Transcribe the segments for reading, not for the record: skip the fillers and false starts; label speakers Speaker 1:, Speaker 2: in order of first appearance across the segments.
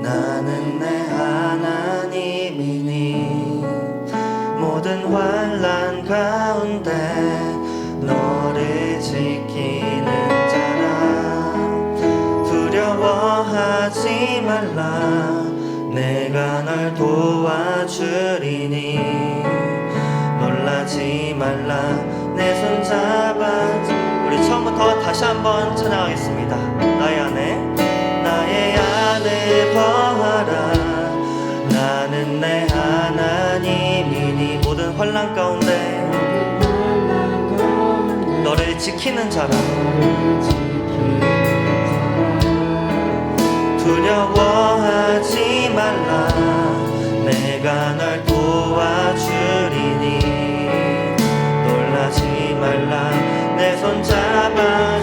Speaker 1: 나는 내 하나님이니 모든 환난 가운데 너를 지키는 자라. 두려워하지 말라. 내가 널 도와주리니 놀라지 말라. 내 손 잡아. 우리 처음부터 다시 한번 찬양하겠습니다. 나의 안에 거하라. 나는 내 하나님이니 모든 환난 가운데 너를 지키는 자라. 두려워하지 말라. 내가 널 도와주리니 놀라지 말라. 내 손 잡아주리라.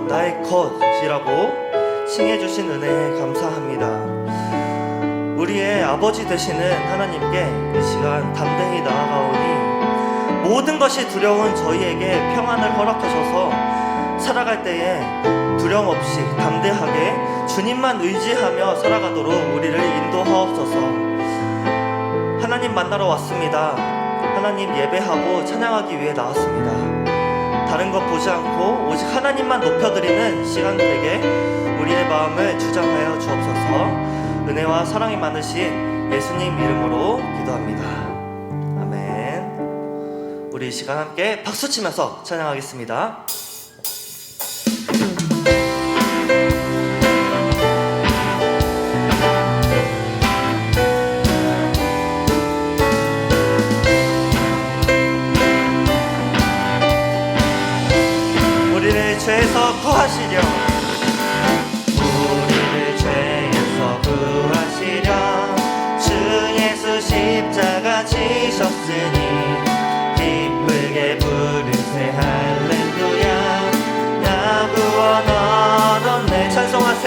Speaker 1: 나의 것이라고 칭해주신 은혜에 감사합니다. 우리의 아버지 되시는 하나님께 이 시간 담대히 나아가오니 모든 것이 두려운 저희에게 평안을 허락하셔서 살아갈 때에 두려움 없이 담대하게 주님만 의지하며 살아가도록 우리를 인도하옵소서. 하나님 만나러 왔습니다. 하나님 예배하고 찬양하기 위해 나왔습니다. 다른 것 보지 않고 오직 하나님만 높여드리는 시간 되게 우리의 마음을 주장하여 주옵소서. 은혜와 사랑이 많으신 예수님 이름으로 기도합니다. 아멘. 우리 이 시간 함께 박수치면서 찬양하겠습니다. 죄에서 구하시려. 우리를 죄에서 구하시려 주 예수 십자가 지셨으니 기쁘게 부르세 할렐루야. 나 구원 얻었네. 찬송하세.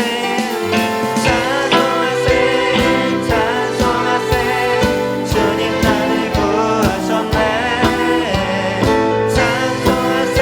Speaker 1: 찬송하세. 주님 나를 구하셨네. 찬송하세.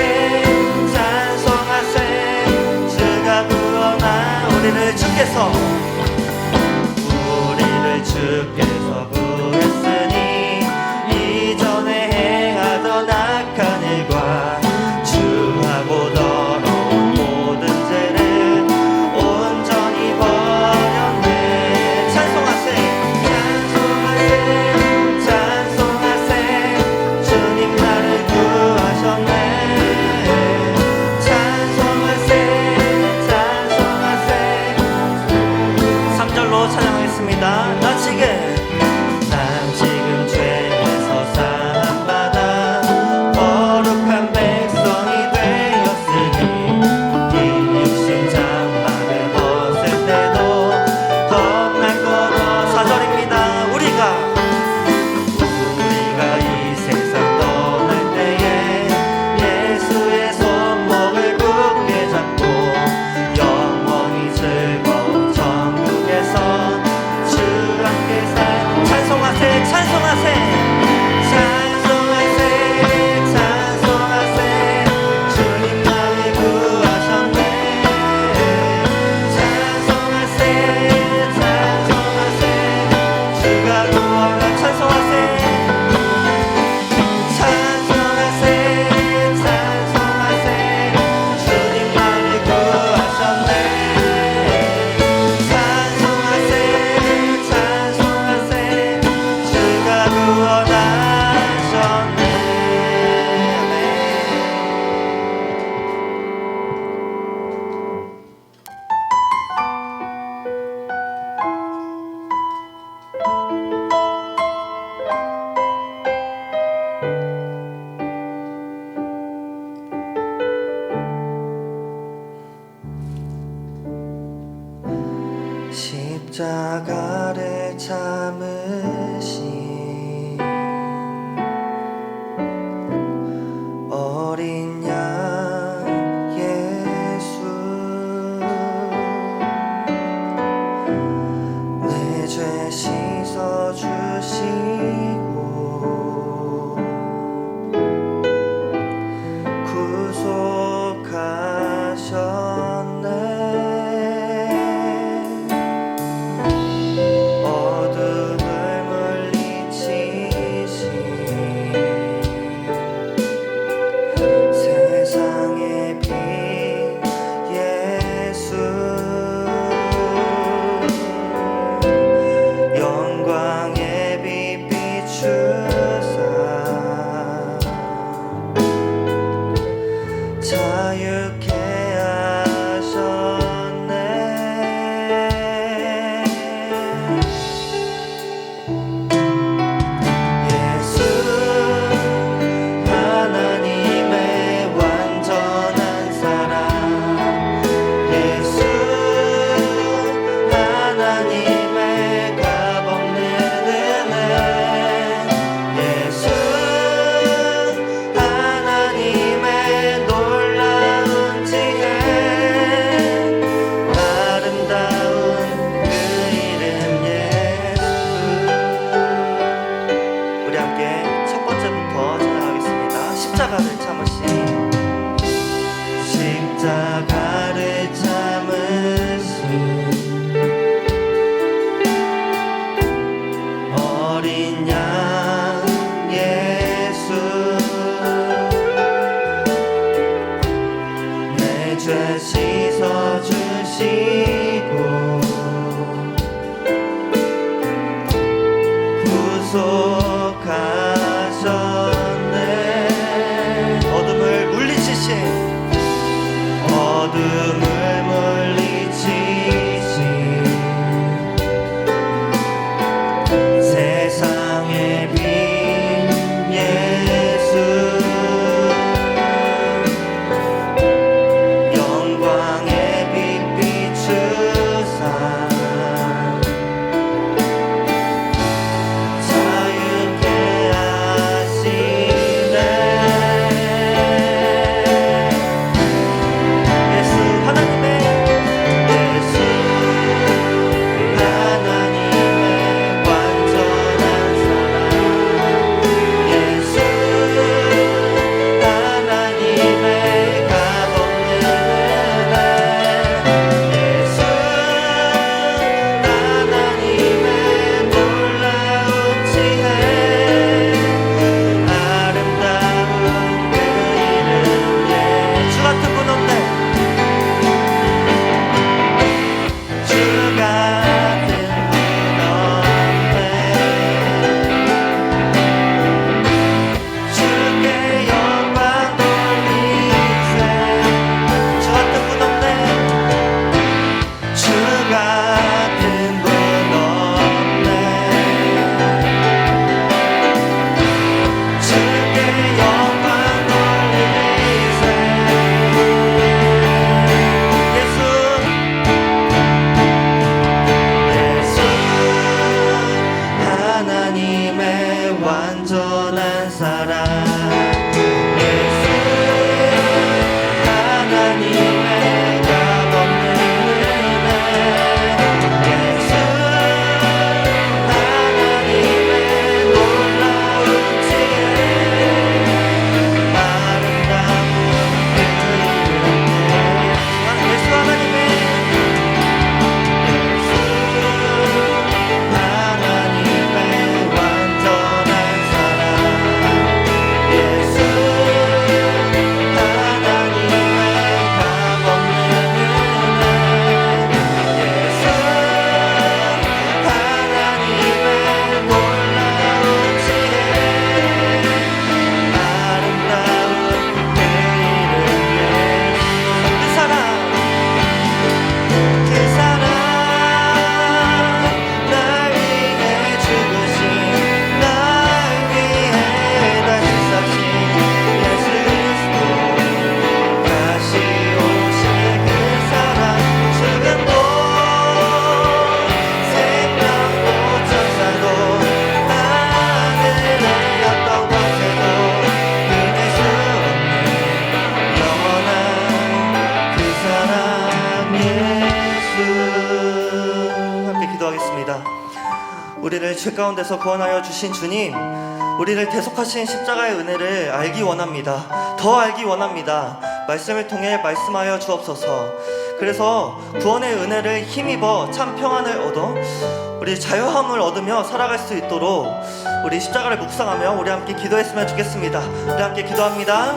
Speaker 1: 십자가를 참으신 어린 양 예수, 내 죄 씻어주시고 구속하셨네. 어둠을 물리치신 세상의 빛 예수, 영광의 빛 비추사 자유케 하셨네. 예수 하나님의 완전한 사랑, 예수 하나님의 값없는 은혜, 예수 하나님의 놀라운 지혜, 아름다운 그 이름 예수. 우리 함께 첫 번째부터 찬양하겠습니다. 십자가를 참으신, 십자가를 참으신 어린 양 예수, 내 죄 씻어주시고 구속하셨네. 어둠을 물리치신, 어둠을 물리치신 세상의 빛 예수, 영광의 빛 비추사 자유케 하시네. 예수 하나님의, 예수 하나님의 완전한 사랑, 예수 하나님의 값없는 은혜, 예수 하나님의 놀라운 지혜, 아름다운 그 이름 예수. 같은 분 없네. 주 같은 분 없네. 주께 영광 돌리세. 주 같은 분 없네. 주 같은 분 없네. 주께 영광 돌리세. 예수, 예수 하나님의 완전한 사랑, 예수 하나님의 값없는 은혜, 예수 하나님의 놀라운 지혜, 아름다운 그 이름 예수 하나님의, 예수 하나님의 완전한 사랑, 예수 하나님의 우리를 죄 가운데서 구원하여 주신 주님, 우리를 대속하신 십자가의 은혜를 알기 원합니다. 더 알기 원합니다. 말씀을 통해 말씀하여 주옵소서. 그래서 구원의 은혜를 힘입어 참 평안을 얻어 우리 자유함을 얻으며 살아갈 수 있도록 우리 십자가를 묵상하며 우리 함께 기도했으면 좋겠습니다. 우리 함께 기도합니다.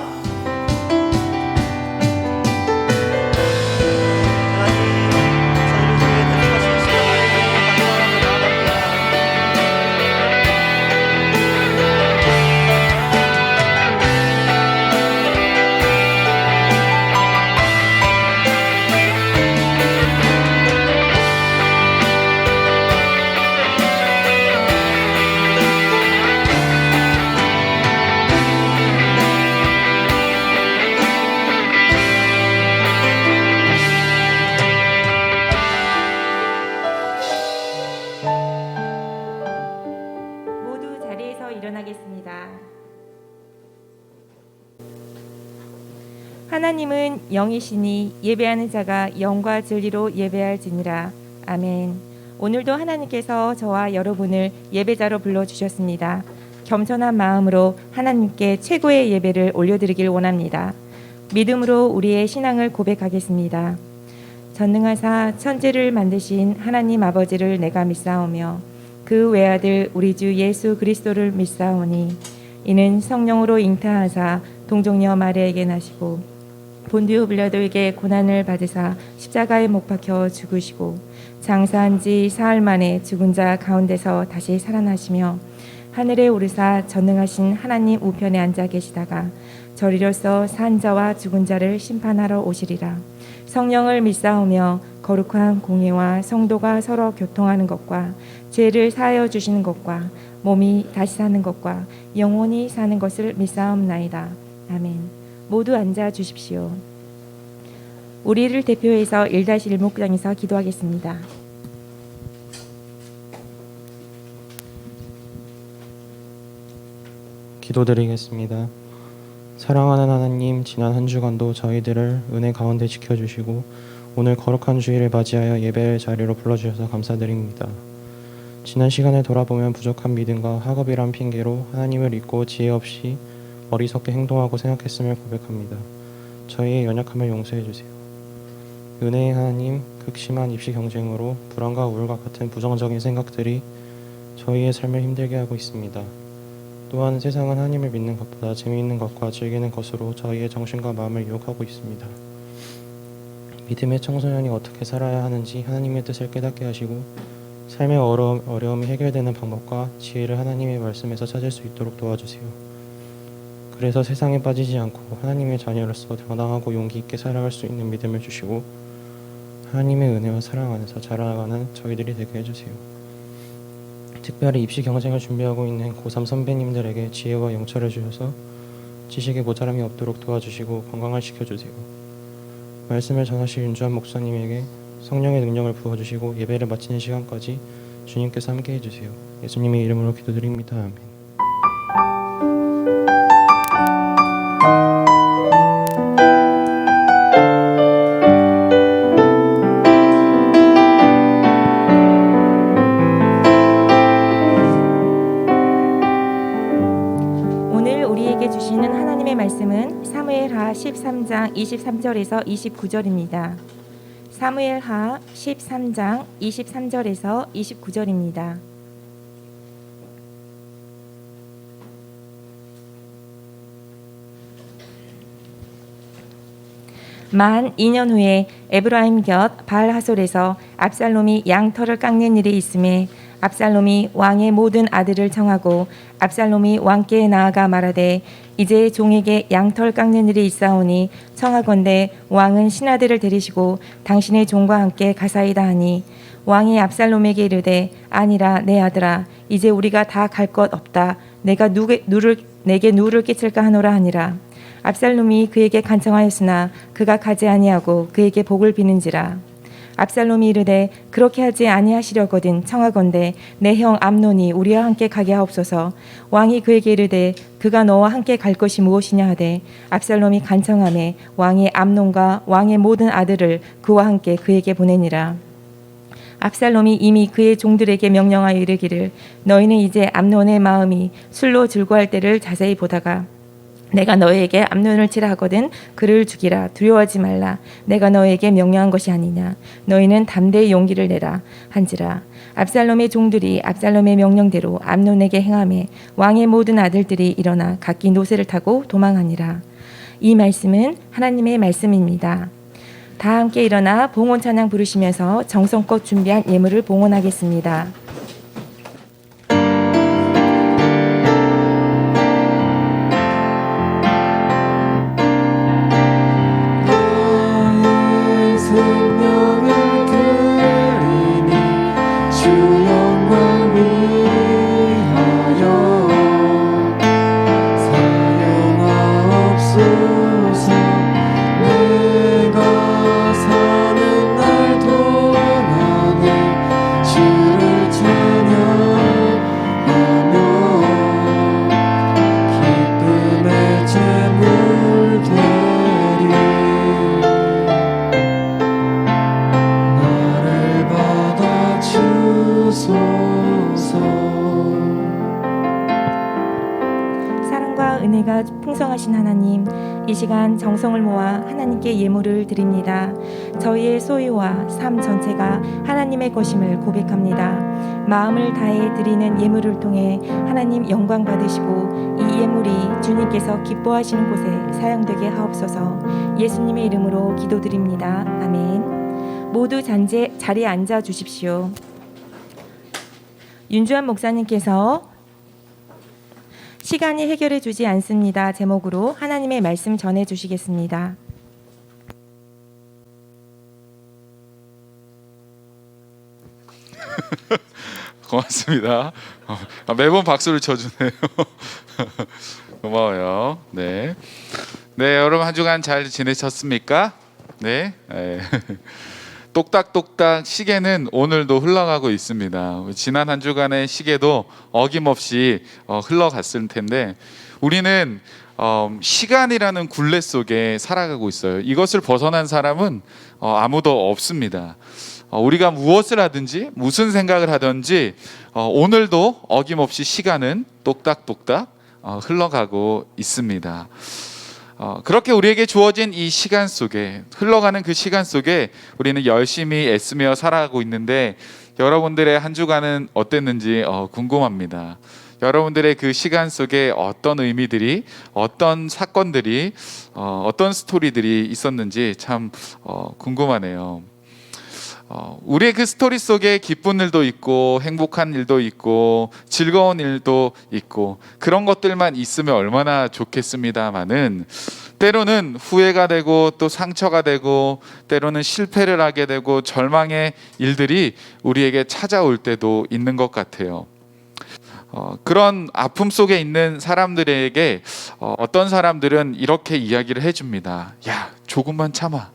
Speaker 2: 일어나겠습니다. 하나님은 영이시니 예배하는 자가 영과 진리로 예배할지니라. 아멘. 오늘도 하나님께서 저와 여러분을 예배자로 불러주셨습니다. 겸손한 마음으로 하나님께 최고의 예배를 올려드리길 원합니다. 믿음으로 우리의 신앙을 고백하겠습니다. 전능하사 천지를 만드신 하나님 아버지를 내가 믿사오며 그 외아들 우리 주 예수 그리스도를 믿사오니 이는 성령으로 잉타하사 동정녀 마리아에게 나시고 본디오 빌라도에게 고난을 받으사 십자가에 못 박혀 죽으시고 장사한 지 사흘 만에 죽은 자 가운데서 다시 살아나시며 하늘에 오르사 전능하신 하나님 우편에 앉아 계시다가 저리로서 산 자와 죽은 자를 심판하러 오시리라. 성령을 믿사오며 거룩한 공예와 성도가 서로 교통하는 것과 죄를 사하여 주시는 것과 몸이 다시 사는 것과 영원히 사는 것을 믿사옵나이다. 아멘. 모두 앉아 주십시오. 우리를 대표해서 1-1 목장에서 기도하겠습니다.
Speaker 3: 기도드리겠습니다. 사랑하는 하나님, 지난 한 주간도 저희들을 은혜 가운데 지켜주시고 오늘 거룩한 주일을 맞이하여 예배의 자리로 불러주셔서 감사드립니다. 지난 시간을 돌아보면 부족한 믿음과 학업이란 핑계로 하나님을 잊고 지혜 없이 어리석게 행동하고 생각했음을 고백합니다. 저희의 연약함을 용서해 주세요. 은혜의 하나님, 극심한 입시 경쟁으로 불안과 우울과 같은 부정적인 생각들이 저희의 삶을 힘들게 하고 있습니다. 또한 세상은 하나님을 믿는 것보다 재미있는 것과 즐기는 것으로 저희의 정신과 마음을 유혹하고 있습니다. 믿음의 청소년이 어떻게 살아야 하는지 하나님의 뜻을 깨닫게 하시고 삶의 어려움이 해결되는 방법과 지혜를 하나님의 말씀에서 찾을 수 있도록 도와주세요. 그래서 세상에 빠지지 않고 하나님의 자녀로서 당당하고 용기 있게 살아갈 수 있는 믿음을 주시고 하나님의 은혜와 사랑 안에서 자라나가는 저희들이 되게 해주세요. 특별히 입시 경쟁을 준비하고 있는 고3 선배님들에게 지혜와 영철을 주셔서 지식에 모자람이 없도록 도와주시고 건강을 지켜주세요. 말씀을 전하실 윤주한 목사님에게 성령의 능력을 부어주시고 예배를 마치는 시간까지 주님께서 함께 해주세요. 예수님의 이름으로 기도드립니다. 아멘.
Speaker 2: 오늘 우리에게 주시는 하나님의 말씀은 사무엘하 13장 23절에서 29절입니다. 사무엘하 13장 23절에서 29절입니다. 만 2년 후에 에브라임 곁 바알하솔에서 압살롬이 양털을 깎는 일이 있음에 압살롬이 왕의 모든 아들을 청하고 압살롬이 왕께 나아가 말하되 이제 종에게 양털 깎는 일이 있사오니 청하건대 왕은 신하들을 데리시고 당신의 종과 함께 가사이다 하니 왕이 압살롬에게 이르되 아니라 내 아들아 이제 우리가 다 갈 것 없다. 내가 내게 누를 끼칠까 하노라 하니라. 압살롬이 그에게 간청하였으나 그가 가지 아니하고 그에게 복을 비는지라. 압살롬이 이르되 그렇게 하지 아니하시려거든 청하건대 내 형 암논이 우리와 함께 가게 하옵소서. 왕이 그에게 이르되 그가 너와 함께 갈 것이 무엇이냐 하되 압살롬이 간청하매 왕이 암논과 왕의 모든 아들을 그와 함께 그에게 보내니라. 압살롬이 이미 그의 종들에게 명령하여 이르기를 너희는 이제 암논의 마음이 술로 즐거워할 때를 자세히 보다가 내가 너희에게 암논을 치라 하거든 그를 죽이라. 두려워하지 말라. 내가 너희에게 명령한 것이 아니냐. 너희는 담대히 용기를 내라 한지라. 압살롬의 종들이 압살롬의 명령대로 암논에게 행하매 왕의 모든 아들들이 일어나 각기 노새를 타고 도망하니라. 이 말씀은 하나님의 말씀입니다. 다 함께 일어나 봉헌 찬양 부르시면서 정성껏 준비한 예물을 봉헌하겠습니다.
Speaker 4: 생명을 드리니 주 영광 위하여 사용하옵소서. 내가 사는 날 동안에 주를 찬양하며 기쁨의 제물 드리 나를 받아주소서.
Speaker 2: 사랑과 은혜가 풍성하신 하나님, 이 시간 정성을 모아 하나님께 예물을 드립니다. 저희의 소유와 삶 전체가 하나님의 것임을 고백합니다. 마음을 다해 드리는 예물을 통해 하나님 영광 받으시고 이 예물이 주님께서 기뻐하시는 곳에 사용되게 하옵소서. 예수님의 이름으로 기도드립니다. 아멘. 모두 자리에 앉아 주십시오. 윤주환 목사님께서 시간이 해결해 주지 않습니다 제목으로 하나님의 말씀 전해 주시겠습니다.
Speaker 5: 고맙습니다. 매번 박수를 쳐주네요. 고마워요. 네, 여러분 한 주간 잘 지내셨습니까? 네. 똑딱똑딱 시계는 오늘도 흘러가고 있습니다. 지난 한 주간의 시계도 어김없이 흘러갔을 텐데 우리는 시간이라는 굴레 속에 살아가고 있어요. 이것을 벗어난 사람은 아무도 없습니다. 우리가 무엇을 하든지 무슨 생각을 하든지 오늘도 어김없이 시간은 똑딱똑딱 흘러가고 있습니다. 그렇게 우리에게 주어진 이 시간 속에 흘러가는 그 시간 속에 우리는 열심히 애쓰며 살아가고 있는데 여러분들의 한 주간은 어땠는지 궁금합니다. 여러분들의 그 시간 속에 어떤 의미들이, 어떤 사건들이, 어떤 스토리들이 있었는지 참 궁금하네요. 우리의 그 스토리 속에 기쁜 일도 있고 행복한 일도 있고 즐거운 일도 있고 그런 것들만 있으면 얼마나 좋겠습니다마는 때로는 후회가 되고 또 상처가 되고 때로는 실패를 하게 되고 절망의 일들이 우리에게 찾아올 때도 있는 것 같아요. 그런 아픔 속에 있는 사람들에게 어떤 사람들은 이렇게 이야기를 해줍니다. 야, 조금만 참아.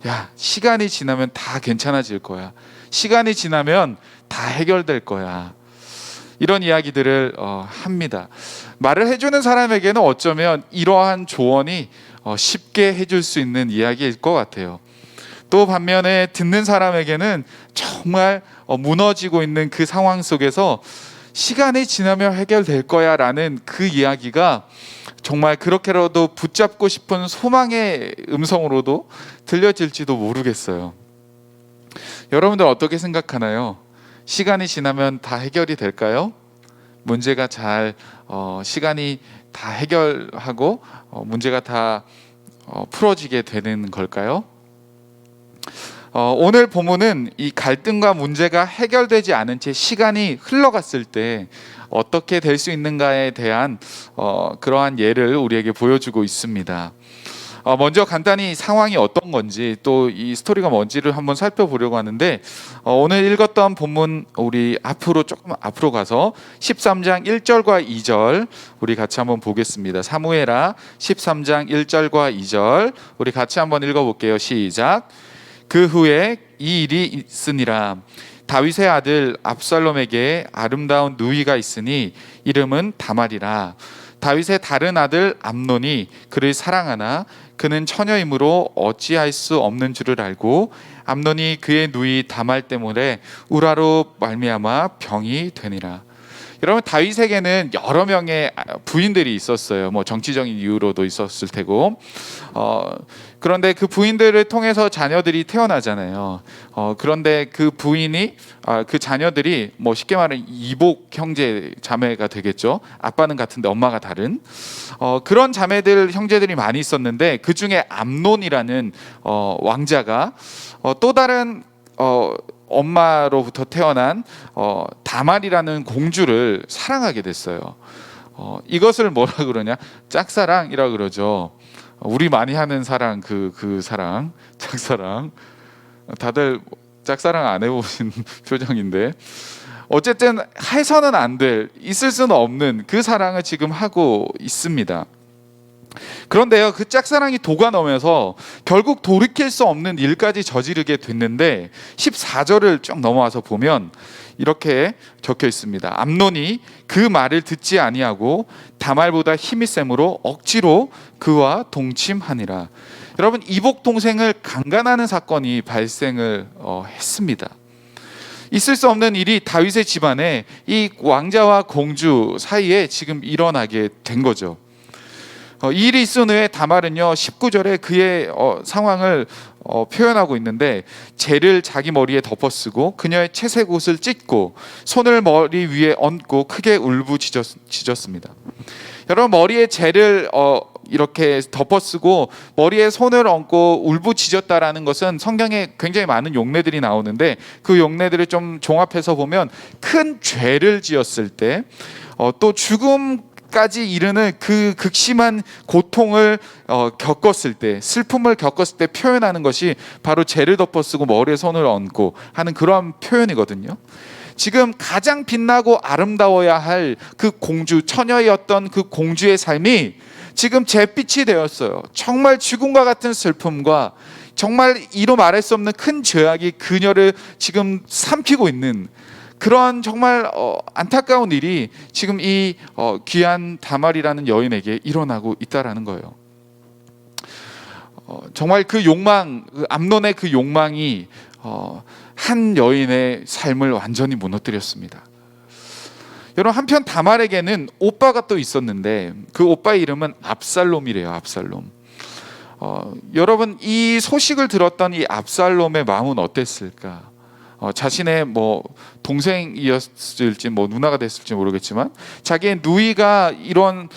Speaker 5: 야, 시간이 지나면 다 괜찮아질 거야. 시간이 지나면 다 해결될 거야. 이런 이야기들을 합니다. 말을 해주는 사람에게는 어쩌면 이러한 조언이 쉽게 해줄 수 있는 이야기일 것 같아요. 또 반면에 듣는 사람에게는 정말 무너지고 있는 그 상황 속에서 시간이 지나면 해결될 거야 라는 그 이야기가 정말 그렇게라도 붙잡고 싶은 소망의 음성으로도 들려질지도 모르겠어요. 여러분들 어떻게 생각하나요? 시간이 지나면 다 해결이 될까요? 문제가 시간이 다 해결하고 문제가 다 풀어지게 되는 걸까요? 오늘 본문은 이 갈등과 문제가 해결되지 않은 채 시간이 흘러갔을 때 어떻게 될 수 있는가에 대한 그러한 예를 우리에게 보여주고 있습니다. 먼저 간단히 상황이 어떤 건지 또 이 스토리가 뭔지를 한번 살펴보려고 하는데 오늘 읽었던 본문 우리 조금 앞으로 가서 13장 1절과 2절 우리 같이 한번 보겠습니다. 사무엘하 13장 1절과 2절 우리 같이 한번 읽어볼게요. 시작. 그 후에 이 일이 있으니라. 다윗의 아들 압살롬에게 아름다운 누이가 있으니 이름은 다말이라. 다윗의 다른 아들 암논이 그를 사랑하나 그는 처녀이므로 어찌할 수 없는 줄을 알고 암논이 그의 누이 다말 때문에 우라로 말미암아 병이 되니라. 여러분, 다윗에게는 여러 명의 부인들이 있었어요. 뭐 정치적인 이유로도 있었을 테고, 그런데 그 부인들을 통해서 자녀들이 태어나잖아요. 그런데 그 부인이 그 자녀들이 뭐 쉽게 말하면 이복 형제 자매가 되겠죠. 아빠는 같은데 엄마가 다른 그런 자매들 형제들이 많이 있었는데, 그 중에 암논이라는 왕자가 또 다른 엄마로부터 태어난 다말이라는 공주를 사랑하게 됐어요. 이것을 뭐라 그러냐? 짝사랑이라 그러죠. 우리 많이 하는 사랑, 그 사랑, 짝사랑. 다들 짝사랑 안 해보신 표정인데, 어쨌든 해서는 안 될, 있을 수는 없는 그 사랑을 지금 하고 있습니다. 그런데요, 그 짝사랑이 녹아넘어서 결국 돌이킬 수 없는 일까지 저지르게 됐는데, 14절을 쭉 넘어와서 보면 이렇게 적혀 있습니다. 암논이 그 말을 듣지 아니하고 다말보다 힘이 셈으로 억지로 그와 동침하니라. 여러분, 이복 동생을 강간하는 사건이 발생을 했습니다. 있을 수 없는 일이 다윗의 집안에 이 왕자와 공주 사이에 지금 일어나게 된 거죠. 이 일이 있은 후에 다말은요, 19절에 그의 상황을 표현하고 있는데, 재를 자기 머리에 덮어쓰고 그녀의 채색 옷을 찢고 손을 머리 위에 얹고 크게 울부짖었습니다. 여러분, 머리에 재를 이렇게 덮어쓰고 머리에 손을 얹고 울부짖었다라는 것은 성경에 굉장히 많은 용례들이 나오는데, 그 용례들을 좀 종합해서 보면 큰 죄를 지었을 때, 또 죽음까지 이르는 그 극심한 고통을 겪었을 때, 슬픔을 겪었을 때 표현하는 것이 바로 죄를 덮어쓰고 머리에 손을 얹고 하는 그런 표현이거든요. 지금 가장 빛나고 아름다워야 할 그 공주, 처녀였던 그 공주의 삶이 지금 잿빛이 되었어요. 정말 죽음과 같은 슬픔과 정말 이로 말할 수 없는 큰 죄악이 그녀를 지금 삼키고 있는 그런 정말 안타까운 일이 지금 이 귀한 다말이라는 여인에게 일어나고 있다라는 거예요. 정말 그 욕망, 암논의 그 욕망이 한 여인의 삶을 완전히 무너뜨렸습니다. 여러분, 한편 다말에게는 오빠가 또 있었는데, 그 오빠의 이름은 압살롬이래요. 압살롬. 여러분, 이 소식을 들었던 이 압살롬의 마음은 어땠을까? 자신의 뭐 동생이었을지 뭐 누나가 됐을지 모르겠지만, 자기의 누이가 이런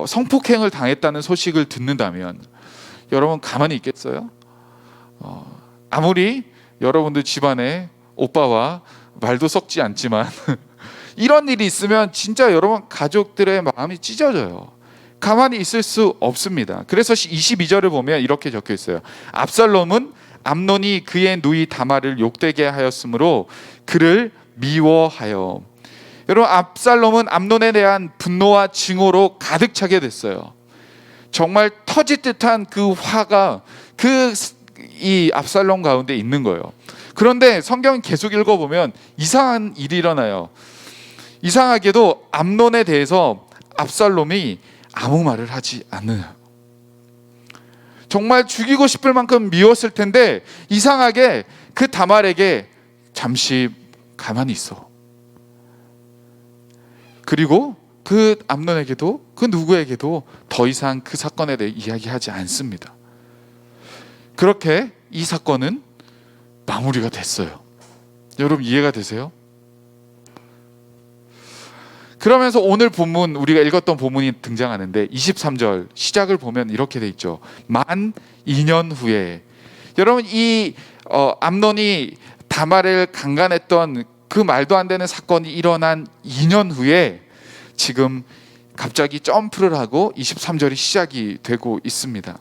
Speaker 5: 성폭행을 당했다는 소식을 듣는다면 여러분 가만히 있겠어요? 아무리 여러분들 집안에 오빠와 말도 섞지 않지만 이런 일이 있으면 진짜 여러분 가족들의 마음이 찢어져요. 가만히 있을 수 없습니다. 그래서 22절을 보면 이렇게 적혀 있어요. 압살롬은 암논이 그의 누이 다말을 욕되게 하였으므로 그를 미워하여. 여러분, 압살롬은 암논에 대한 분노와 증오로 가득 차게 됐어요. 정말 터질 듯한 그 화가 이 압살롬 가운데 있는 거예요. 그런데 성경 계속 읽어보면 이상한 일이 일어나요. 이상하게도 암논에 대해서 압살롬이 아무 말을 하지 않는, 정말 죽이고 싶을 만큼 미웠을 텐데 이상하게 그 다말에게 잠시 가만히 있어. 그리고 그 암논에게도 그 누구에게도 더 이상 그 사건에 대해 이야기하지 않습니다. 그렇게 이 사건은 마무리가 됐어요. 여러분, 이해가 되세요? 그러면서 오늘 본문, 우리가 읽었던 본문이 등장하는데 23절 시작을 보면 이렇게 돼 있죠. 만 2년 후에. 여러분, 이 암논이 다말을 강간했던 그 말도 안 되는 사건이 일어난 2년 후에 지금 갑자기 점프를 하고 23절이 시작이 되고 있습니다.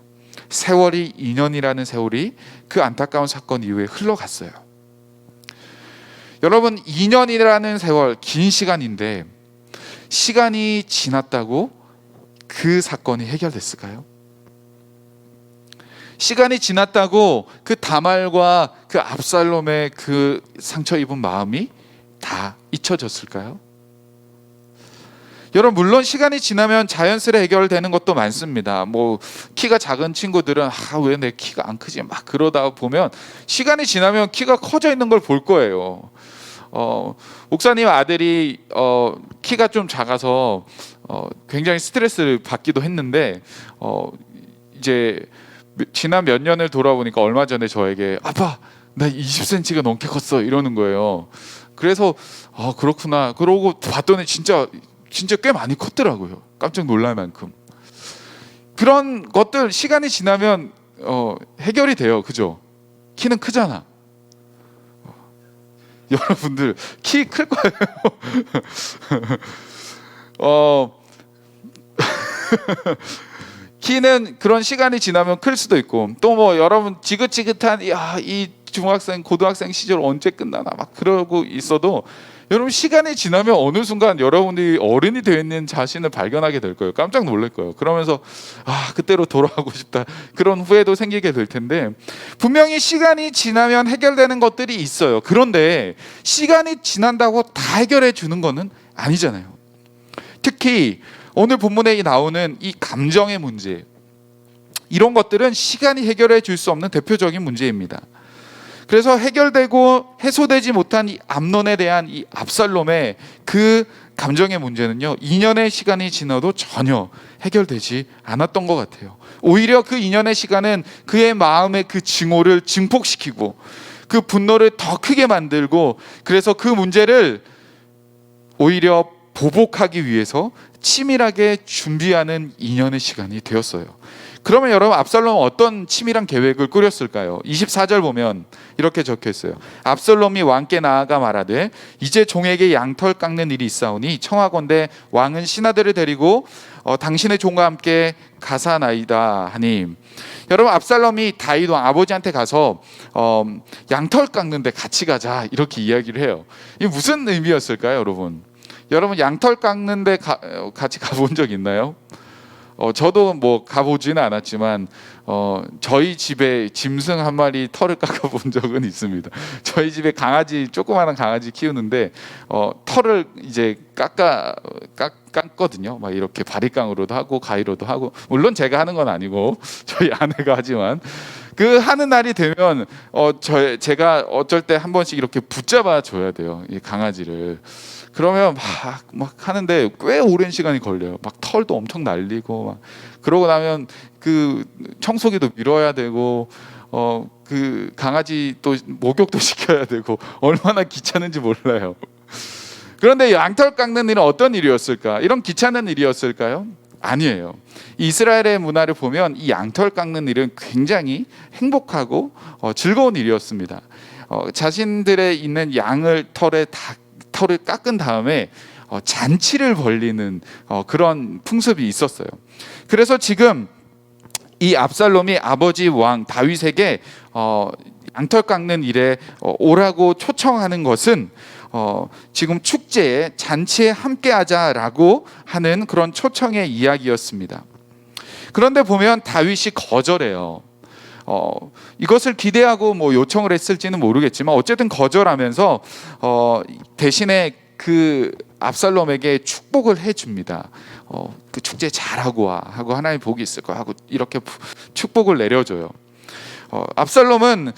Speaker 5: 세월이 2년이라는 세월이 그 안타까운 사건 이후에 흘러갔어요. 여러분, 2년이라는 세월, 긴 시간인데 시간이 지났다고 그 사건이 해결됐을까요? 시간이 지났다고 그 다말과 그 압살롬의 그 상처 입은 마음이 다 잊혀졌을까요? 여러분 물론 시간이 지나면 자연스레 해결되는 것도 많습니다. 뭐 키가 작은 친구들은 왜 내 키가 안 크지 막 그러다 보면 시간이 지나면 키가 커져 있는 걸 볼 거예요. 목사님 아들이 키가 좀 작아서 굉장히 스트레스를 받기도 했는데 이제 지난 몇 년을 돌아보니까 얼마 전에 저에게 아빠 나 20cm가 넘게 컸어 이러는 거예요. 그래서 그렇구나 그러고 봤더니 진짜 꽤 많이 컸더라고요. 깜짝 놀랄 만큼. 그런 것들 시간이 지나면 해결이 돼요. 그죠? 키는 크잖아. 여러분들 키 클 거예요. 키는 그런 시간이 지나면 클 수도 있고 또 뭐 여러분 지긋지긋한 이 중학생 고등학생 시절 언제 끝나나 막 그러고 있어도 여러분 시간이 지나면 어느 순간 여러분들이 어른이 되어 있는 자신을 발견하게 될 거예요. 깜짝 놀랄 거예요. 그러면서 그때로 돌아가고 싶다 그런 후회도 생기게 될 텐데 분명히 시간이 지나면 해결되는 것들이 있어요. 그런데 시간이 지난다고 다 해결해 주는 거는 아니잖아요. 특히 오늘 본문에 나오는 이 감정의 문제 이런 것들은 시간이 해결해 줄 수 없는 대표적인 문제입니다. 그래서 해결되고 해소되지 못한 이 암논에 대한 이 압살롬의 그 감정의 문제는요 2년의 시간이 지나도 전혀 해결되지 않았던 것 같아요. 오히려 그 2년의 시간은 그의 마음의 그 증오를 증폭시키고 그 분노를 더 크게 만들고 그래서 그 문제를 오히려 보복하기 위해서 치밀하게 준비하는 2년의 시간이 되었어요. 그러면 여러분 압살롬은 어떤 치밀한 계획을 꾸렸을까요? 24절 보면 이렇게 적혀 있어요. 압살롬이 왕께 나아가 말하되 이제 종에게 양털 깎는 일이 있사오니 청하건대 왕은 신하들을 데리고 당신의 종과 함께 가사나이다 하니 여러분 압살롬이 다윗 왕 아버지한테 가서 양털 깎는데 같이 가자 이렇게 이야기를 해요. 이게 무슨 의미였을까요, 여러분? 여러분 양털 깎는데 같이 가본 적 있나요? 저도 뭐 가보지는 않았지만 저희 집에 짐승 한 마리 털을 깎아본 적은 있습니다. 저희 집에 조그마한 강아지 키우는데 털을 이제 깎거든요. 막 이렇게 바리깡으로도 하고 가위로도 하고 물론 제가 하는 건 아니고 저희 아내가 하지만 그 하는 날이 되면 제가 어쩔 때 한 번씩 이렇게 붙잡아 줘야 돼요. 이 강아지를. 그러면 막 하는데 꽤 오랜 시간이 걸려요. 막 털도 엄청 날리고 막 그러고 나면 그 청소기도 밀어야 되고 그 강아지 또 목욕도 시켜야 되고 얼마나 귀찮은지 몰라요. 그런데 양털 깎는 일은 어떤 일이었을까? 이런 귀찮은 일이었을까요? 아니에요. 이스라엘의 문화를 보면 이 양털 깎는 일은 굉장히 행복하고 즐거운 일이었습니다. 자신들의 있는 털을 깎은 다음에 잔치를 벌리는 그런 풍습이 있었어요. 그래서 지금 이 압살롬이 아버지 왕 다윗에게 양털 깎는 일에 오라고 초청하는 것은 지금 축제에 잔치에 함께하자라고 하는 그런 초청의 이야기였습니다. 그런데 보면 다윗이 거절해요. 이것을 기대하고 뭐 요청을 했을지는 모르겠지만 어쨌든 거절하면서 대신에 그 압살롬에게 축복을 해줍니다. 그 축제 잘하고 와 하고 하나님 복이 있을 거야 하고 이렇게 축복을 내려줘요. 압살롬은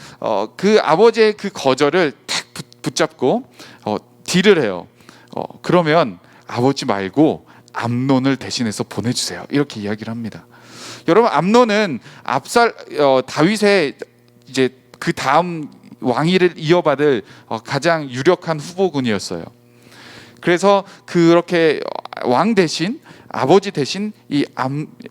Speaker 5: 그 아버지의 그 거절을 탁 붙잡고 딜을 해요. 그러면 아버지 말고 암논을 대신해서 보내주세요. 이렇게 이야기를 합니다. 여러분 암논은 다윗의 이제 그 다음 왕위를 이어받을 가장 유력한 후보군이었어요. 그래서 그렇게 왕 대신 아버지 대신 이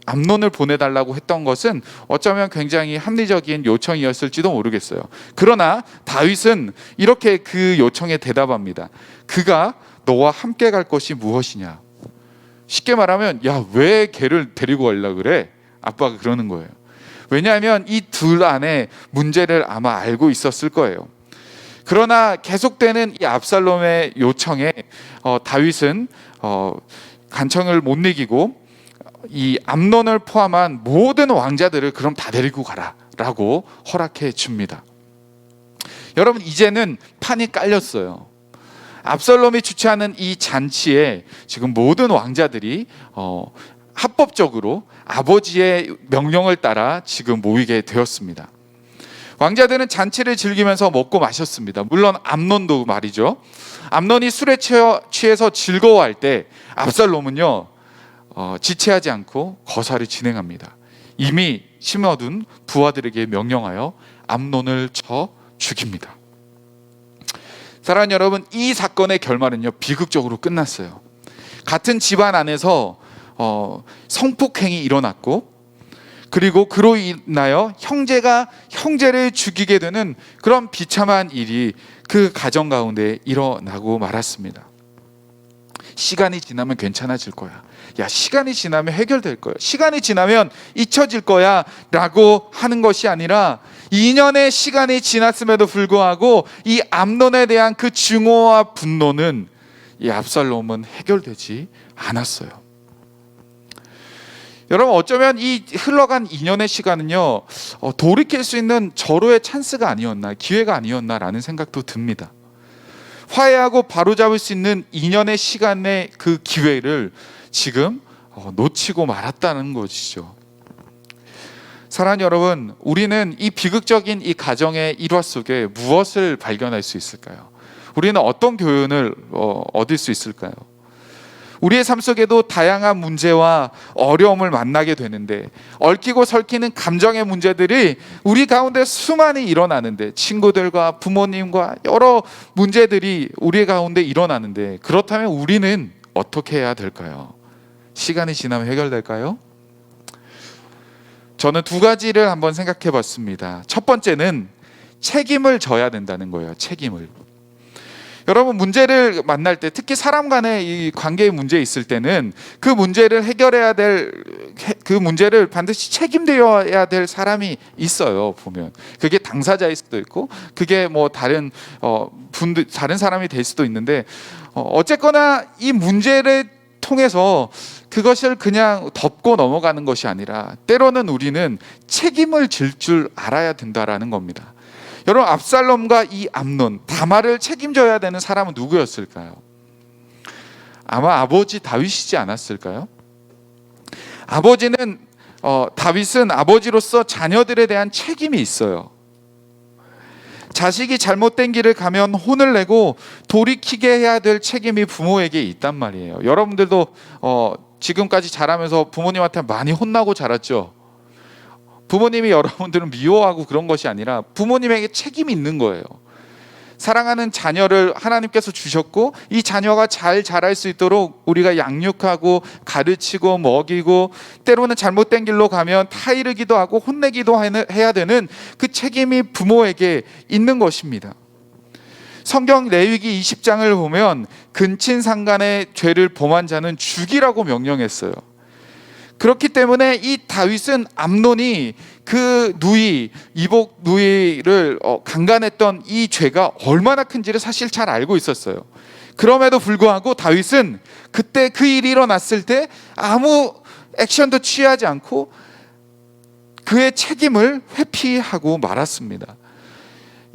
Speaker 5: 암논을 보내달라고 했던 것은 어쩌면 굉장히 합리적인 요청이었을지도 모르겠어요. 그러나 다윗은 이렇게 그 요청에 대답합니다. 그가 너와 함께 갈 것이 무엇이냐? 쉽게 말하면 야, 왜 걔를 데리고 가려고 그래? 아빠가 그러는 거예요. 왜냐하면 이 둘 안에 문제를 아마 알고 있었을 거예요. 그러나 계속되는 이 압살롬의 요청에 다윗은 간청을 못 이기고 이 암논을 포함한 모든 왕자들을 그럼 다 데리고 가라라고 허락해 줍니다. 여러분 이제는 판이 깔렸어요. 압살롬이 주최하는 이 잔치에 지금 모든 왕자들이 합법적으로 아버지의 명령을 따라 지금 모이게 되었습니다. 왕자들은 잔치를 즐기면서 먹고 마셨습니다. 물론 암논도 말이죠. 암논이 술에 취해서 즐거워할 때 압살롬은요 지체하지 않고 거사를 진행합니다. 이미 심어둔 부하들에게 명령하여 암논을 쳐 죽입니다. 사랑하는 여러분, 이 사건의 결말은요 비극적으로 끝났어요. 같은 집안 안에서 성폭행이 일어났고, 그리고 그로 인하여 형제가 형제를 죽이게 되는 그런 비참한 일이 그 가정 가운데 일어나고 말았습니다. 시간이 지나면 괜찮아질 거야. 야, 시간이 지나면 해결될 거야. 시간이 지나면 잊혀질 거야 라고 하는 것이 아니라 2년의 시간이 지났음에도 불구하고 이 암논에 대한 그 증오와 분노는 이 압살롬은 해결되지 않았어요. 여러분, 어쩌면 이 흘러간 2년의 시간은요 돌이킬 수 있는 절호의 찬스가 아니었나, 기회가 아니었나라는 생각도 듭니다. 화해하고 바로잡을 수 있는 2년의 시간의 그 기회를 지금 놓치고 말았다는 것이죠. 사랑하는 여러분, 우리는 이 비극적인 이 가정의 일화 속에 무엇을 발견할 수 있을까요? 우리는 어떤 교훈을 얻을 수 있을까요? 우리의 삶 속에도 다양한 문제와 어려움을 만나게 되는데, 얽히고 설키는 감정의 문제들이 우리 가운데 수많이 일어나는데, 친구들과 부모님과 여러 문제들이 우리 가운데 일어나는데, 그렇다면 우리는 어떻게 해야 될까요? 시간이 지나면 해결될까요? 저는 두 가지를 한번 생각해 봤습니다. 첫 번째는 책임을 져야 된다는 거예요. 책임을. 여러분, 문제를 만날 때, 특히 사람 간의 이 관계의 문제 있을 때는 그 문제를 해결해야 될, 그 문제를 반드시 책임져야 될 사람이 있어요. 보면 그게 당사자일 수도 있고, 그게 뭐 다른 다른 사람이 될 수도 있는데, 어쨌거나 이 문제를 통해서 그것을 그냥 덮고 넘어가는 것이 아니라 때로는 우리는 책임을 질 줄 알아야 된다라는 겁니다. 여러분, 압살롬과 이 암논, 다말을 책임져야 되는 사람은 누구였을까요? 아마 아버지 다윗이지 않았을까요? 다윗은 아버지로서 자녀들에 대한 책임이 있어요. 자식이 잘못된 길을 가면 혼을 내고 돌이키게 해야 될 책임이 부모에게 있단 말이에요. 여러분들도 지금까지 자라면서 부모님한테 많이 혼나고 자랐죠? 부모님이 여러분들은 미워하고 그런 것이 아니라 부모님에게 책임이 있는 거예요. 사랑하는 자녀를 하나님께서 주셨고, 이 자녀가 잘 자랄 수 있도록 우리가 양육하고 가르치고 먹이고, 때로는 잘못된 길로 가면 타이르기도 하고 혼내기도 해야 되는 그 책임이 부모에게 있는 것입니다. 성경 레위기 20장을 보면 근친상간의 죄를 범한 자는 죽이라고 명령했어요. 그렇기 때문에 이 다윗은 암논이 그 이복 누이를 강간했던 이 죄가 얼마나 큰지를 사실 잘 알고 있었어요. 그럼에도 불구하고 다윗은 그때 그 일이 일어났을 때 아무 액션도 취하지 않고 그의 책임을 회피하고 말았습니다.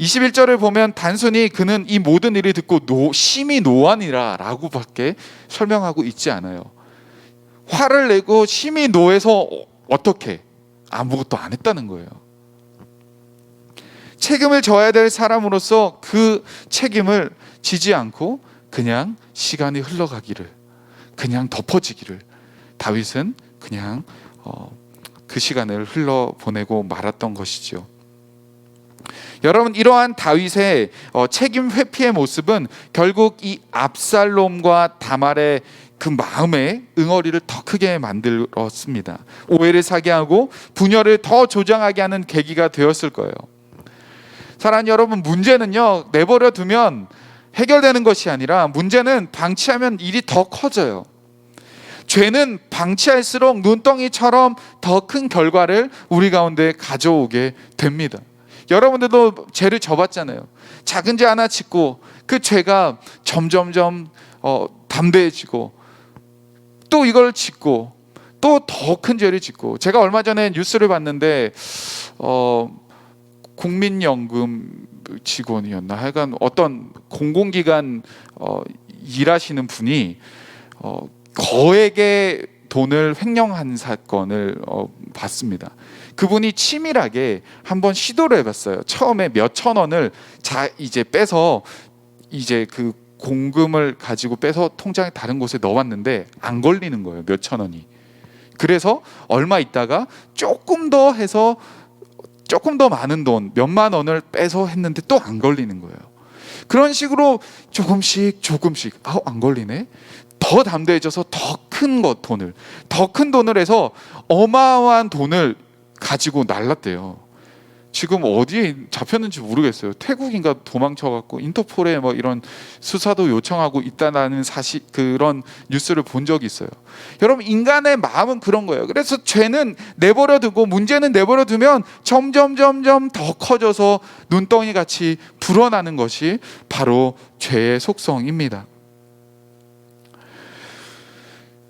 Speaker 5: 21절을 보면 단순히 그는 이 모든 일을 듣고 심히 노하니라 라고밖에 설명하고 있지 않아요. 화를 내고 심히 노해서 어떻게 아무것도 안 했다는 거예요. 책임을 져야 될 사람으로서 그 책임을 지지 않고 그냥 시간이 흘러가기를, 그냥 덮어지기를 다윗은 그냥 그 시간을 흘러보내고 말았던 것이죠. 여러분, 이러한 다윗의 책임 회피의 모습은 결국 이 압살롬과 다말의 그 마음의 응어리를 더 크게 만들었습니다. 오해를 사게 하고 분열을 더 조장하게 하는 계기가 되었을 거예요. 사랑하는 여러분, 문제는요 내버려 두면 해결되는 것이 아니라 문제는 방치하면 일이 더 커져요. 죄는 방치할수록 눈덩이처럼 더 큰 결과를 우리 가운데 가져오게 됩니다. 여러분들도 죄를 져봤잖아요. 작은 죄 하나 짓고 그 죄가 점점점 담대해지고, 또 이걸 짓고 또 더 큰 죄를 짓고. 제가 얼마 전에 뉴스를 봤는데 국민연금 직원이었나 하여간 어떤 공공기관 일하시는 분이 거액의 돈을 횡령한 사건을 봤습니다. 그분이 치밀하게 한번 시도를 해봤어요. 처음에 몇천 원을 이제 빼서 이제 그 공금을 가지고 빼서 통장에 다른 곳에 넣어왔는데 안 걸리는 거예요. 몇천 원이. 그래서 얼마 있다가 조금 더 해서 조금 더 많은 돈 몇만 원을 빼서 했는데 또 안 걸리는 거예요. 그런 식으로 조금씩 안 걸리네. 더 담대해져서 더 큰 돈을 해서 어마어마한 돈을 가지고 날랐대요. 지금 어디에 잡혔는지 모르겠어요. 태국인가 도망쳐갖고 인터폴에 뭐 이런 수사도 요청하고 있다는 그런 뉴스를 본 적이 있어요. 여러분, 인간의 마음은 그런 거예요. 그래서 죄는 내버려두고 문제는 내버려두면 점점 더 커져서 눈덩이 같이 불어나는 것이 바로 죄의 속성입니다.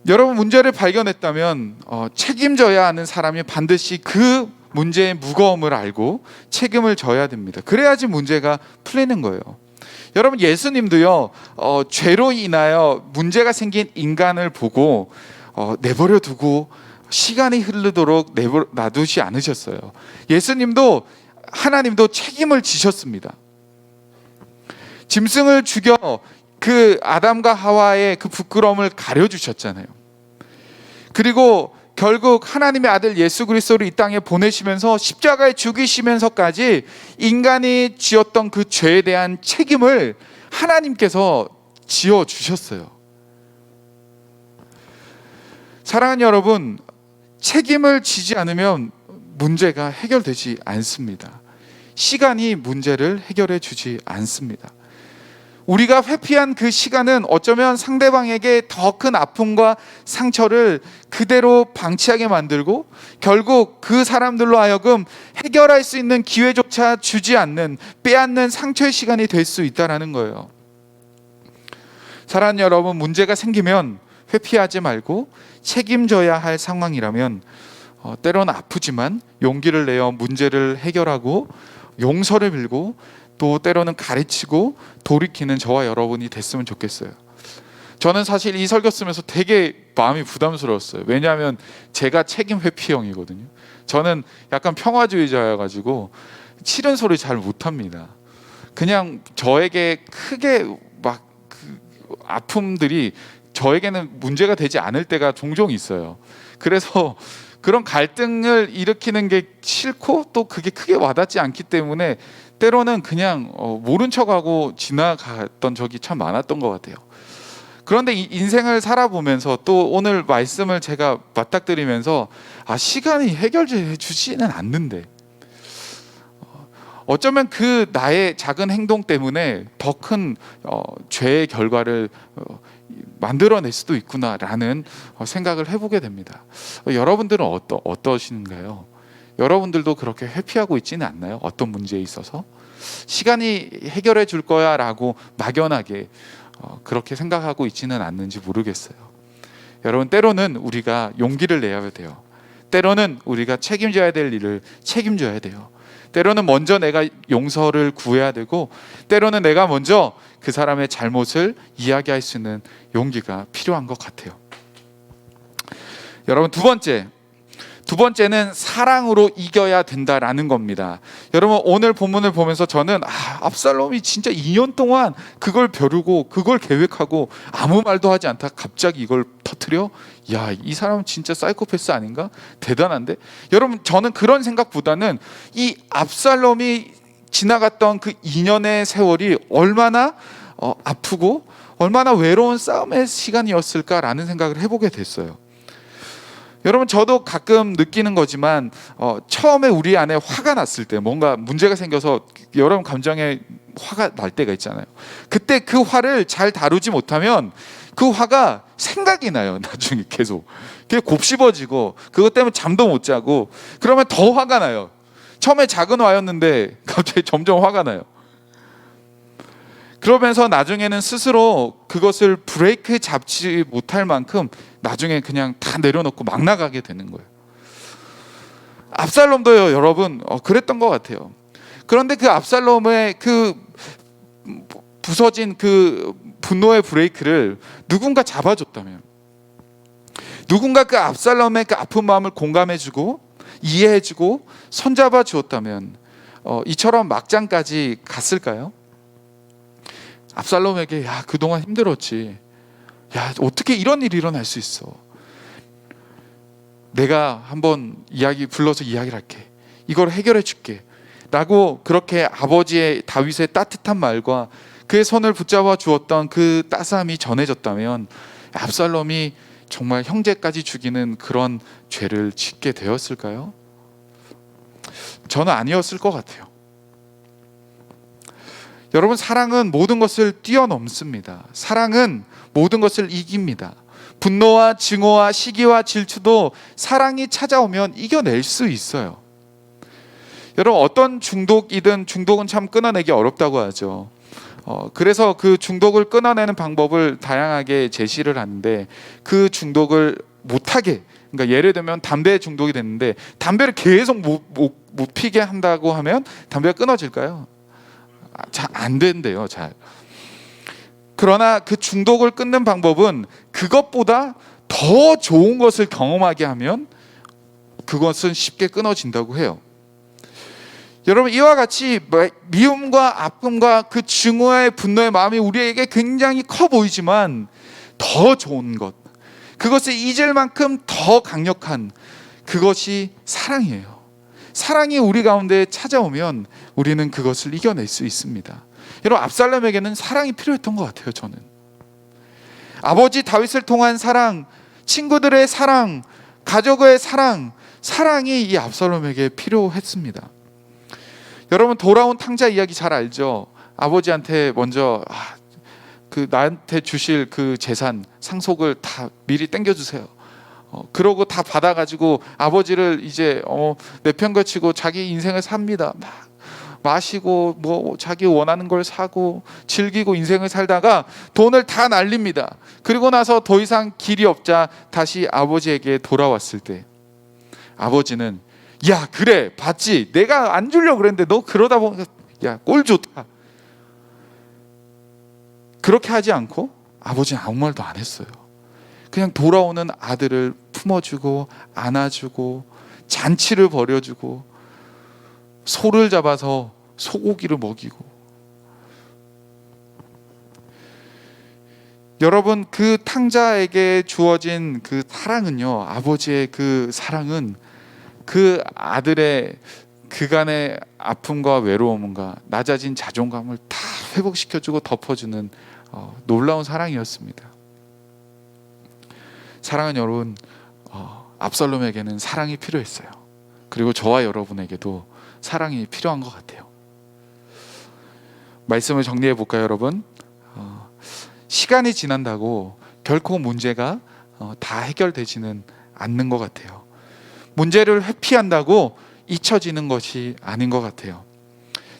Speaker 5: 여러분, 문제를 발견했다면 책임져야 하는 사람이 반드시 그 문제의 무거움을 알고 책임을 져야 됩니다. 그래야지 문제가 풀리는 거예요. 여러분, 예수님도요 죄로 인하여 문제가 생긴 인간을 보고 내버려 두고 시간이 흐르도록 놔두지 않으셨어요. 예수님도 하나님도 책임을 지셨습니다. 짐승을 죽여 그 아담과 하와의 그 부끄러움을 가려주셨잖아요. 그리고 결국 하나님의 아들 예수 그리스도를 이 땅에 보내시면서 십자가에 죽이시면서까지 인간이 지었던 그 죄에 대한 책임을 하나님께서 지어주셨어요. 사랑하는 여러분, 책임을 지지 않으면 문제가 해결되지 않습니다. 시간이 문제를 해결해 주지 않습니다. 우리가 회피한 그 시간은 어쩌면 상대방에게 더 큰 아픔과 상처를 그대로 방치하게 만들고 결국 그 사람들로 하여금 해결할 수 있는 기회조차 주지 않는, 빼앗는 상처의 시간이 될 수 있다는 거예요. 사랑하는 여러분, 문제가 생기면 회피하지 말고 책임져야 할 상황이라면 때로는 아프지만 용기를 내어 문제를 해결하고 용서를 빌고 또 때로는 가르치고 돌이키는 저와 여러분이 됐으면 좋겠어요. 저는 사실 이 설교 쓰면서 되게 마음이 부담스러웠어요. 왜냐하면 제가 책임 회피형이거든요. 저는 약간 평화주의자여가지고 싫은 소리 잘 못합니다. 그냥 저에게 크게 막 아픔들이 저에게는 문제가 되지 않을 때가 종종 있어요. 그래서 그런 갈등을 일으키는 게 싫고 또 그게 크게 와닿지 않기 때문에 때로는 그냥 모른 척하고 지나갔던 적이 참 많았던 것 같아요. 그런데 이 인생을 살아보면서 또 오늘 말씀을 제가 맞닥뜨리면서 시간이 해결해 주지는 않는데 어쩌면 그 나의 작은 행동 때문에 더 큰 죄의 결과를 만들어낼 수도 있구나라는 생각을 해보게 됩니다. 여러분들은 어떠신가요? 여러분들도 그렇게 회피하고 있지는 않나요? 어떤 문제에 있어서 시간이 해결해 줄 거야 라고 막연하게 그렇게 생각하고 있지는 않는지 모르겠어요. 여러분, 때로는 우리가 용기를 내야 돼요. 때로는 우리가 책임져야 될 일을 책임져야 돼요. 때로는 먼저 내가 용서를 구해야 되고 때로는 내가 먼저 그 사람의 잘못을 이야기할 수 있는 용기가 필요한 것 같아요. 여러분, 두 번째는 사랑으로 이겨야 된다라는 겁니다. 여러분, 오늘 본문을 보면서 저는 압살롬이 진짜 2년 동안 그걸 벼르고 그걸 계획하고 아무 말도 하지 않다 갑자기 이걸 터뜨려? 야, 이 사람은 진짜 사이코패스 아닌가? 대단한데? 여러분, 저는 그런 생각보다는 이 압살롬이 지나갔던 그 2년의 세월이 얼마나 아프고 얼마나 외로운 싸움의 시간이었을까라는 생각을 해보게 됐어요. 여러분, 저도 가끔 느끼는 거지만 처음에 우리 안에 화가 났을 때, 뭔가 문제가 생겨서 여러분 감정에 화가 날 때가 있잖아요. 그때 그 화를 잘 다루지 못하면 그 화가 생각이 나요. 나중에 계속 그게 곱씹어지고 그것 때문에 잠도 못 자고 그러면 더 화가 나요. 처음에 작은 화였는데 갑자기 점점 화가 나요. 그러면서 나중에는 스스로 그것을 브레이크 잡지 못할 만큼 나중에 그냥 다 내려놓고 막 나가게 되는 거예요. 압살롬도요, 여러분, 그랬던 것 같아요. 그런데 그 압살롬의 그 부서진 그 분노의 브레이크를 누군가 잡아줬다면, 누군가 그 압살롬의 그 아픈 마음을 공감해주고 이해해주고 손잡아 주었다면 이처럼 막장까지 갔을까요? 압살롬에게 야, 그동안 힘들었지. 야, 어떻게 이런 일이 일어날 수 있어. 내가 한번 불러서 이야기를 할게. 이걸 해결해 줄게. 라고 그렇게 아버지의 다윗의 따뜻한 말과 그의 손을 붙잡아 주었던 그 따스함이 전해졌다면 압살롬이 정말 형제까지 죽이는 그런 죄를 짓게 되었을까요? 저는 아니었을 것 같아요. 여러분, 사랑은 모든 것을 뛰어넘습니다. 사랑은 모든 것을 이깁니다. 분노와 증오와 시기와 질투도 사랑이 찾아오면 이겨낼 수 있어요. 여러분, 어떤 중독이든 중독은 참 끊어내기 어렵다고 하죠. 그래서 그 중독을 끊어내는 방법을 다양하게 제시를 하는데, 그 중독을 못하게, 그러니까 예를 들면 담배 중독이 됐는데 담배를 계속 못 피게 한다고 하면 담배가 끊어질까요? 잘 안 된대요. 잘. 그러나 그 중독을 끊는 방법은 그것보다 더 좋은 것을 경험하게 하면 그것은 쉽게 끊어진다고 해요. 여러분, 이와 같이 미움과 아픔과 그 증오의 분노의 마음이 우리에게 굉장히 커 보이지만 더 좋은 것, 그것을 잊을 만큼 더 강력한 그것이 사랑이에요. 사랑이 우리 가운데 찾아오면 우리는 그것을 이겨낼 수 있습니다. 여러분, 압살롬에게는 사랑이 필요했던 것 같아요. 저는 아버지 다윗을 통한 사랑, 친구들의 사랑, 가족의 사랑, 사랑이 이 압살롬에게 필요했습니다. 여러분, 돌아온 탕자 이야기 잘 알죠? 아버지한테 먼저 나한테 주실 그 재산 상속을 다 미리 땡겨주세요. 그러고 다 받아가지고 아버지를 이제 내팽개치고 자기 인생을 삽니다. 막 마시고 뭐 자기 원하는 걸 사고 즐기고 인생을 살다가 돈을 다 날립니다. 그리고 나서 더 이상 길이 없자 다시 아버지에게 돌아왔을 때 아버지는 야, 그래 봤지, 내가 안 주려고 그랬는데 너 그러다 보니까 야, 꼴 좋다. 그렇게 하지 않고 아버지는 아무 말도 안 했어요. 그냥 돌아오는 아들을 품어주고 안아주고 잔치를 벌여주고 소를 잡아서 소고기를 먹이고. 여러분, 그 탕자에게 주어진 그 사랑은요, 아버지의 그 사랑은 그 아들의 그간의 아픔과 외로움과 낮아진 자존감을 다 회복시켜주고 덮어주는 놀라운 사랑이었습니다. 사랑은 여러분, 압살롬에게는 사랑이 필요했어요. 그리고 저와 여러분에게도 사랑이 필요한 것 같아요. 말씀을 정리해 볼까요, 여러분? 시간이 지난다고 결코 문제가 다 해결되지는 않는 것 같아요. 문제를 회피한다고 잊혀지는 것이 아닌 것 같아요.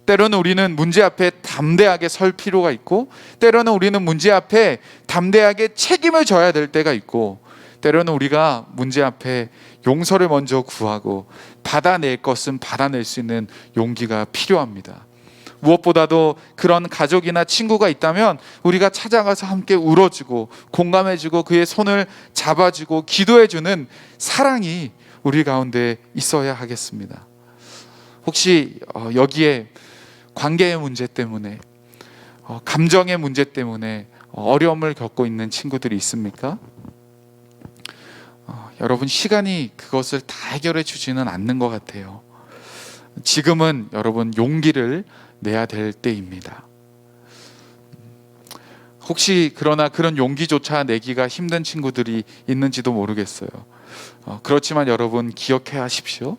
Speaker 5: 때로는 우리는 문제 앞에 담대하게 설 필요가 있고, 때로는 우리는 문제 앞에 담대하게 책임을 져야 될 때가 있고, 때로는 우리가 문제 앞에 용서를 먼저 구하고 받아낼 것은 받아낼 수 있는 용기가 필요합니다. 무엇보다도 그런 가족이나 친구가 있다면 우리가 찾아가서 함께 울어주고 공감해주고 그의 손을 잡아주고 기도해주는 사랑이 우리 가운데 있어야 하겠습니다. 혹시 여기에 관계의 문제 때문에 감정의 문제 때문에 어려움을 겪고 있는 친구들이 있습니까? 여러분, 시간이 그것을 다 해결해 주지는 않는 것 같아요. 지금은 여러분 용기를 내야 될 때입니다. 혹시 그러나 그런 용기조차 내기가 힘든 친구들이 있는지도 모르겠어요. 그렇지만 여러분 기억해 하십시오.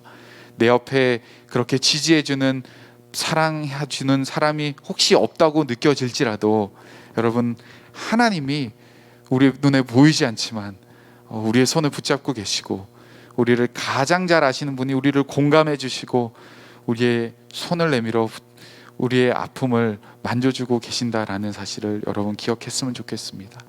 Speaker 5: 내 옆에 그렇게 지지해주는, 사랑해주는 사람이 혹시 없다고 느껴질지라도 여러분, 하나님이 우리 눈에 보이지 않지만 우리의 손을 붙잡고 계시고, 우리를 가장 잘 아시는 분이 우리를 공감해 주시고 우리의 손을 내밀어 우리의 아픔을 만져주고 계신다라는 사실을 여러분 기억했으면 좋겠습니다.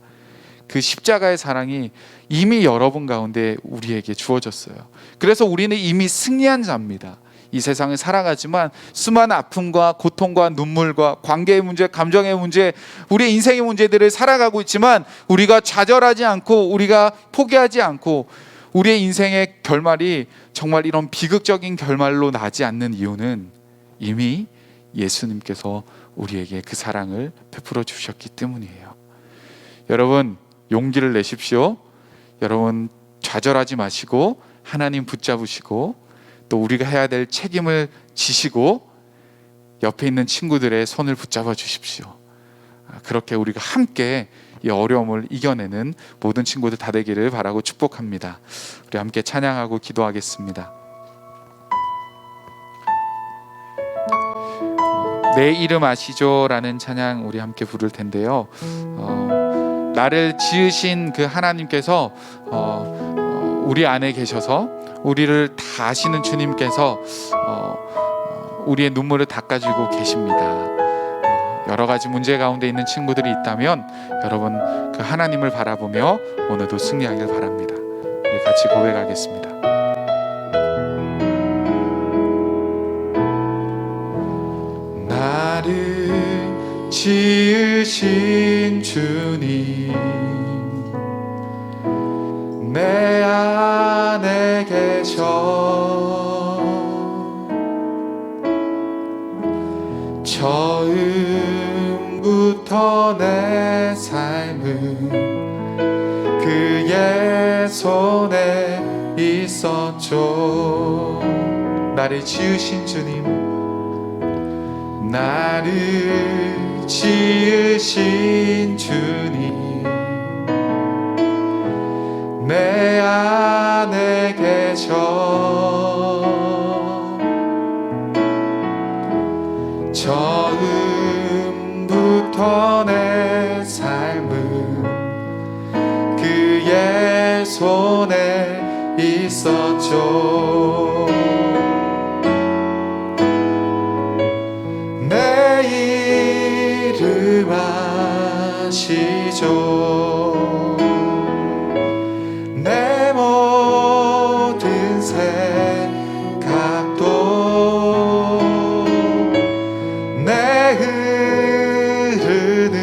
Speaker 5: 그 십자가의 사랑이 이미 여러분 가운데 우리에게 주어졌어요. 그래서 우리는 이미 승리한 자입니다. 이 세상을 살아가지만 수많은 아픔과 고통과 눈물과 관계의 문제, 감정의 문제, 우리의 인생의 문제들을 살아가고 있지만 우리가 좌절하지 않고 우리가 포기하지 않고 우리의 인생의 결말이 정말 이런 비극적인 결말로 나지 않는 이유는 이미 예수님께서 우리에게 그 사랑을 베풀어 주셨기 때문이에요. 여러분, 용기를 내십시오. 여러분, 좌절하지 마시고 하나님 붙잡으시고 또 우리가 해야 될 책임을 지시고 옆에 있는 친구들의 손을 붙잡아 주십시오. 그렇게 우리가 함께 이 어려움을 이겨내는 모든 친구들 다 되기를 바라고 축복합니다. 우리 함께 찬양하고 기도하겠습니다. 내 이름 아시죠? 라는 찬양 우리 함께 부를 텐데요. 나를 지으신 그 하나님께서 우리 안에 계셔서 우리를 다 아시는 주님께서 우리의 눈물을 닦아주고 계십니다. 여러 가지 문제 가운데 있는 친구들이 있다면 여러분 그 하나님을 바라보며 오늘도 승리하길 바랍니다. 우리 같이 고백하겠습니다. 나를 지으신 주님, 내 안에 계셔 처음부터 내 삶은 그의 손에 있었죠. 나를 지으신 주님, 나를 지으신 주님, 내 안에 계셔 처음부터 내 삶은 그의 손에 있었죠. 내 이름 아시죠? 내 모든 생각도 내 흐르는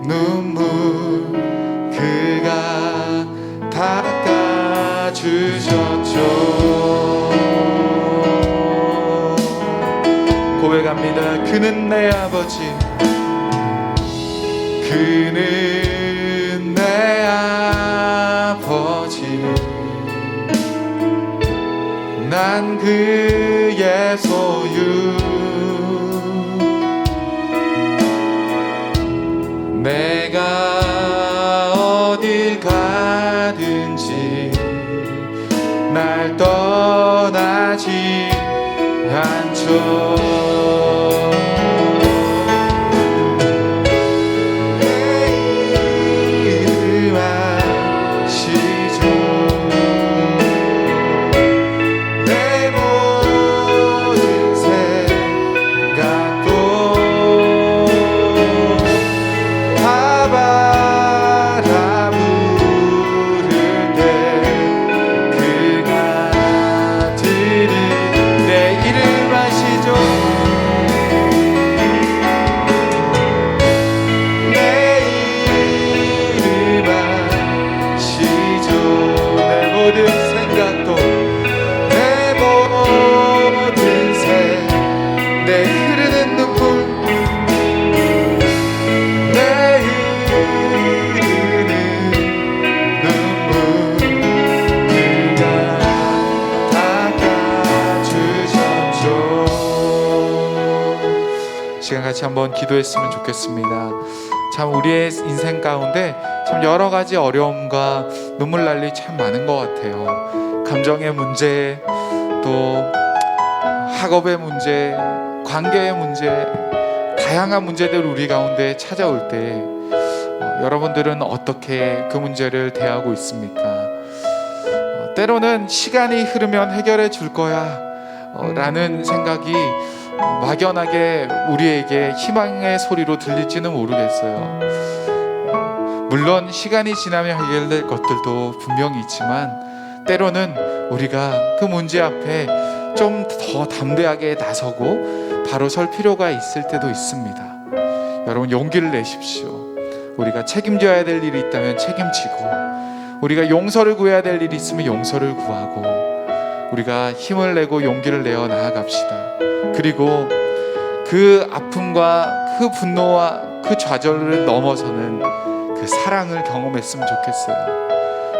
Speaker 5: 눈물 그가 닦아주셨죠. 고백합니다. 그는 내 아버지, 그는 내 아버지, 난 그의 소유, 내가 어딜 가든지 날 떠나지 않죠. 시간 같이 한번 기도했으면 좋겠습니다. 참 우리의 인생 가운데 참 여러 가지 어려움과 눈물 날 일이 참 많은 것 같아요. 감정의 문제, 또 학업의 문제, 관계의 문제, 다양한 문제들 우리 가운데 찾아올 때 여러분들은 어떻게 그 문제를 대하고 있습니까? 때로는 시간이 흐르면 해결해 줄 거야 라는 생각이 막연하게 우리에게 희망의 소리로 들릴지는 모르겠어요. 물론 시간이 지나면 해결될 것들도 분명히 있지만 때로는 우리가 그 문제 앞에 좀 더 담대하게 나서고 바로 설 필요가 있을 때도 있습니다. 여러분, 용기를 내십시오. 우리가 책임져야 될 일이 있다면 책임지고, 우리가 용서를 구해야 될 일이 있으면 용서를 구하고, 우리가 힘을 내고 용기를 내어 나아갑시다. 그리고 그 아픔과 그 분노와 그 좌절을 넘어서는 그 사랑을 경험했으면 좋겠어요.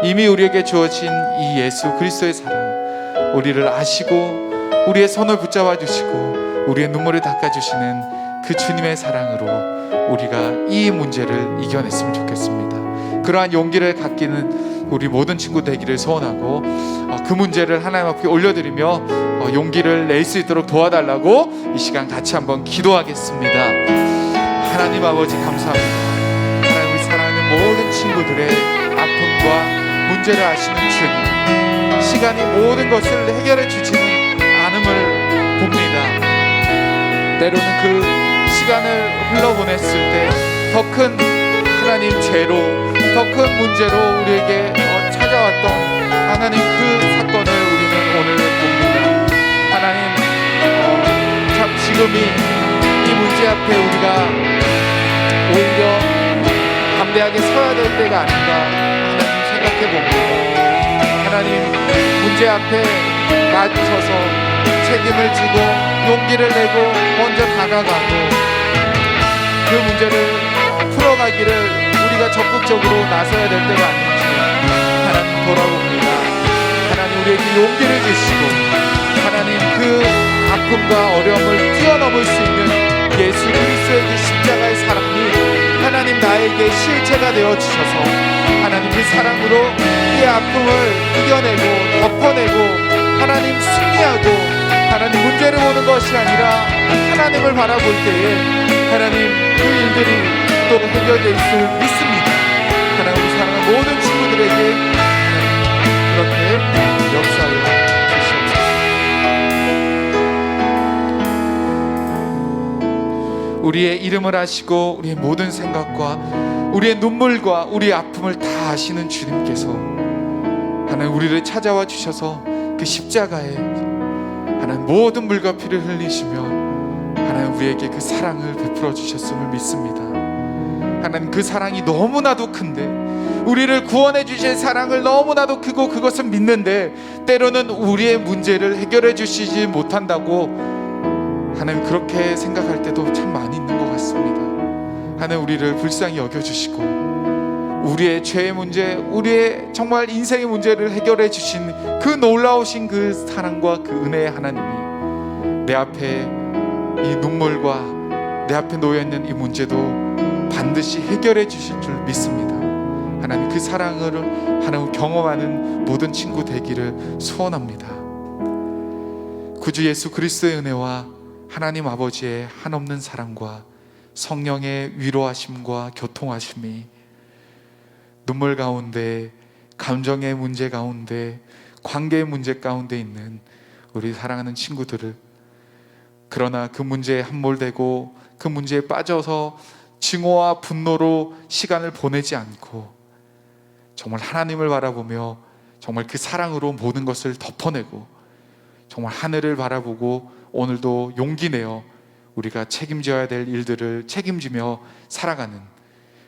Speaker 5: 이미 우리에게 주어진 이 예수 그리스도의 사랑, 우리를 아시고 우리의 손을 붙잡아 주시고 우리의 눈물을 닦아 주시는 그 주님의 사랑으로 우리가 이 문제를 이겨냈으면 좋겠습니다. 그러한 용기를 갖기는 우리 모든 친구 되기를 소원하고, 그 문제를 하나님 앞에 올려드리며 용기를 낼 수 있도록 도와달라고 이 시간 같이 한번 기도하겠습니다. 하나님 아버지, 감사합니다. 하나님, 우리 사랑하는 모든 친구들의 아픔과 문제를 아시는 주님, 시간이 모든 것을 해결해 주지는 않음을 봅니다. 때로는 그 시간을 흘러보냈을 때 더 큰 하나님 죄로, 더 큰 문제로 우리에게 찾아왔던 하나님 그 사건을 우리는 오늘 봅니다. 하나님, 참 지금이 이 문제 앞에 우리가 오히려 담대하게 서야 될 때가 아닌가 하나님 생각해 봅니다. 하나님, 문제 앞에 맞서서 책임을 지고 용기를 내고 먼저 다가가고 그 문제를 풀어가기를 우리가 적극적으로 나서야 될 때가 아닌지 하나님 돌아봅니다. 하나님, 우리에게 용기를 주시고 하나님, 그 아픔과 어려움을 뛰어넘을 수 있는 예수 그리스도의 그 십자가의 사랑이 하나님 나에게 실체가 되어 주셔서 하나님 그 사랑으로 이 아픔을 이겨내고 덮어내고 하나님 승리하고 하나님 문제를 보는 것이 아니라 하나님을 바라볼 때에 하나님 그 일들이 또 해결되어 있을 믿습니다. 하나님, 우리 사랑하는 모든 친구들에게 하나님 그렇게 역사하여 주시옵소서. 우리의 이름을 아시고 우리의 모든 생각과 우리의 눈물과 우리의 아픔을 다 아시는 주님께서 하나님 우리를 찾아와 주셔서 그 십자가에 하나님 모든 물과 피를 흘리시며 하나님 우리에게 그 사랑을 베풀어 주셨음을 믿습니다. 하나님, 그 사랑이 너무나도 큰데, 우리를 구원해 주실 사랑을 너무나도 크고 그것을 믿는데 때로는 우리의 문제를 해결해 주시지 못한다고 하나님 그렇게 생각할 때도 참 많이 있는 것 같습니다. 하나님, 우리를 불쌍히 여겨주시고 우리의 죄의 문제, 우리의 정말 인생의 문제를 해결해 주신 그 놀라우신 그 사랑과 그 은혜의 하나님이 내 앞에 이 눈물과 내 앞에 놓여있는 이 문제도 반드시 해결해 주실 줄 믿습니다. 하나님, 그 사랑을 하나님 경험하는 모든 친구 되기를 소원합니다. 구주 예수 그리스도의 은혜와 하나님 아버지의 한없는 사랑과 성령의 위로하심과 교통하심이 눈물 가운데, 감정의 문제 가운데, 관계의 문제 가운데 있는 우리 사랑하는 친구들을, 그러나 그 문제에 함몰되고 그 문제에 빠져서 증오와 분노로 시간을 보내지 않고 정말 하나님을 바라보며 정말 그 사랑으로 모든 것을 덮어내고 정말 하늘을 바라보고 오늘도 용기 내어 우리가 책임져야 될 일들을 책임지며 살아가는,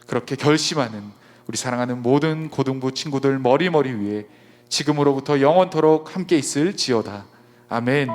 Speaker 5: 그렇게 결심하는 우리 사랑하는 모든 고등부 친구들 머리 위에 지금으로부터 영원토록 함께 있을지어다. 아멘.